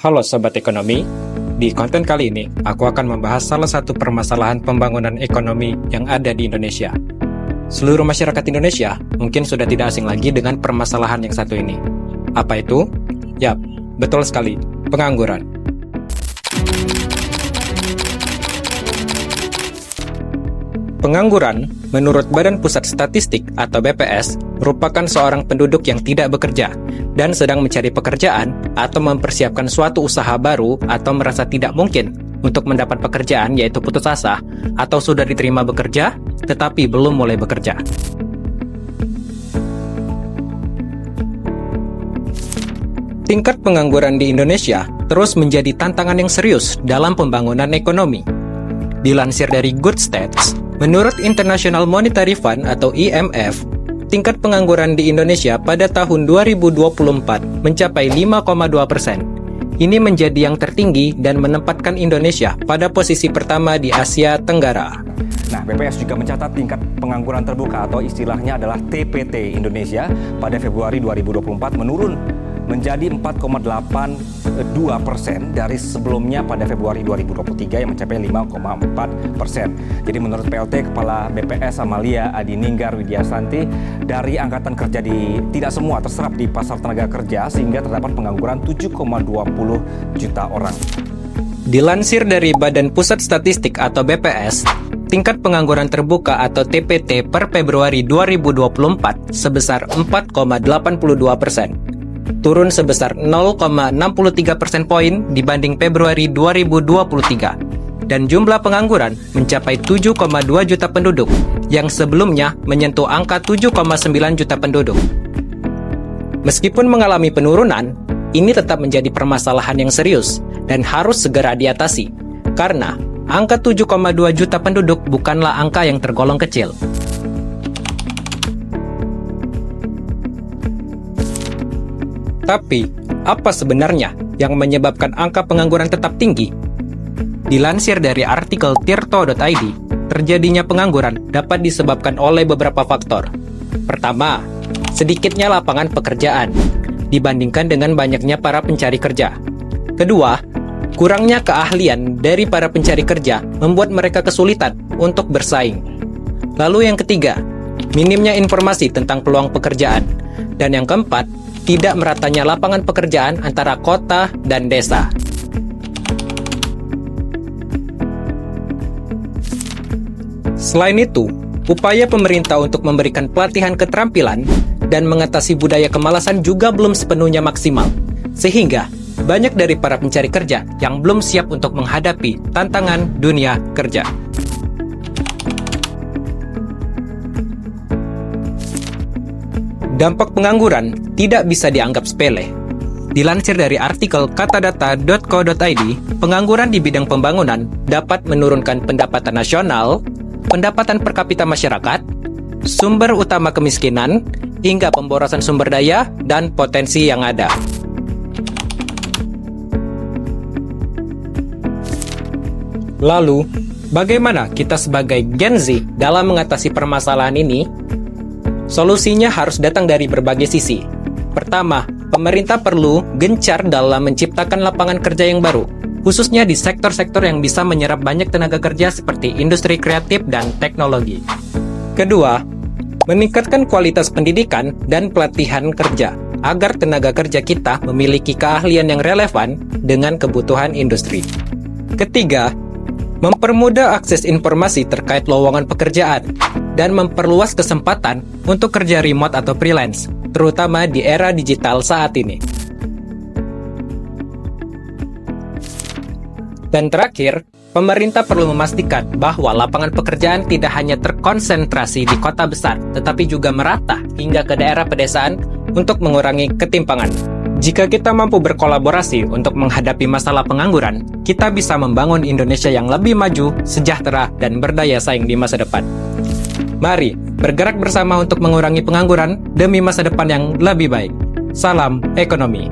Halo Sobat Ekonomi, di konten kali ini aku akan membahas salah satu permasalahan pembangunan ekonomi yang ada di Indonesia. Seluruh masyarakat Indonesia mungkin sudah tidak asing lagi dengan permasalahan yang satu ini. Apa itu? Yap, betul sekali, pengangguran. Pengangguran, menurut Badan Pusat Statistik atau BPS, merupakan seorang penduduk yang tidak bekerja dan sedang mencari pekerjaan atau mempersiapkan suatu usaha baru atau merasa tidak mungkin untuk mendapat pekerjaan, yaitu putus asa, atau sudah diterima bekerja tetapi belum mulai bekerja. Tingkat pengangguran di Indonesia terus menjadi tantangan yang serius dalam pembangunan ekonomi. Dilansir dari Good Stats, menurut International Monetary Fund atau IMF, tingkat pengangguran di Indonesia pada tahun 2024 mencapai 5,2%. Ini menjadi yang tertinggi dan menempatkan Indonesia pada posisi pertama di Asia Tenggara. Nah, BPS juga mencatat tingkat pengangguran terbuka atau istilahnya adalah TPT Indonesia pada Februari 2024 menurun menjadi 4,82% dari sebelumnya pada Februari 2023 yang mencapai 5,4%. Jadi menurut PLT Kepala BPS Amalia Adininggar Widyasanti, dari angkatan kerja tidak semua terserap di pasar tenaga kerja sehingga terdapat pengangguran 7,20 juta orang. Dilansir dari Badan Pusat Statistik atau BPS, tingkat pengangguran terbuka atau TPT per Februari 2024 sebesar 4,82%. Turun sebesar 0,63 persen poin dibanding Februari 2023, dan jumlah pengangguran mencapai 7,2 juta penduduk yang sebelumnya menyentuh angka 7,9 juta penduduk. Meskipun mengalami penurunan, ini tetap menjadi permasalahan yang serius dan harus segera diatasi, karena angka 7,2 juta penduduk bukanlah angka yang tergolong kecil. Tapi, apa sebenarnya yang menyebabkan angka pengangguran tetap tinggi? Dilansir dari artikel tirto.id, terjadinya pengangguran dapat disebabkan oleh beberapa faktor. Pertama, sedikitnya lapangan pekerjaan dibandingkan dengan banyaknya para pencari kerja. Kedua, kurangnya keahlian dari para pencari kerja membuat mereka kesulitan untuk bersaing. Lalu yang ketiga, minimnya informasi tentang peluang pekerjaan. Dan yang keempat, tidak meratanya lapangan pekerjaan antara kota dan desa. Selain itu, upaya pemerintah untuk memberikan pelatihan keterampilan dan mengatasi budaya kemalasan juga belum sepenuhnya maksimal, sehingga banyak dari para pencari kerja yang belum siap untuk menghadapi tantangan dunia kerja. Dampak pengangguran tidak bisa dianggap sepele. Dilansir dari artikel katadata.co.id, pengangguran di bidang pembangunan dapat menurunkan pendapatan nasional, pendapatan per kapita masyarakat, sumber utama kemiskinan, hingga pemborosan sumber daya dan potensi yang ada. Lalu, bagaimana kita sebagai Gen Z dalam mengatasi permasalahan ini? Solusinya harus datang dari berbagai sisi. Pertama, pemerintah perlu gencar dalam menciptakan lapangan kerja yang baru, khususnya di sektor-sektor yang bisa menyerap banyak tenaga kerja seperti industri kreatif dan teknologi. Kedua, meningkatkan kualitas pendidikan dan pelatihan kerja, agar tenaga kerja kita memiliki keahlian yang relevan dengan kebutuhan industri. Ketiga, mempermudah akses informasi terkait lowongan pekerjaan dan memperluas kesempatan untuk kerja remote atau freelance, terutama di era digital saat ini. Dan terakhir, pemerintah perlu memastikan bahwa lapangan pekerjaan tidak hanya terkonsentrasi di kota besar, tetapi juga merata hingga ke daerah pedesaan untuk mengurangi ketimpangan. Jika kita mampu berkolaborasi untuk menghadapi masalah pengangguran, kita bisa membangun Indonesia yang lebih maju, sejahtera, dan berdaya saing di masa depan. Mari bergerak bersama untuk mengurangi pengangguran demi masa depan yang lebih baik. Salam ekonomi.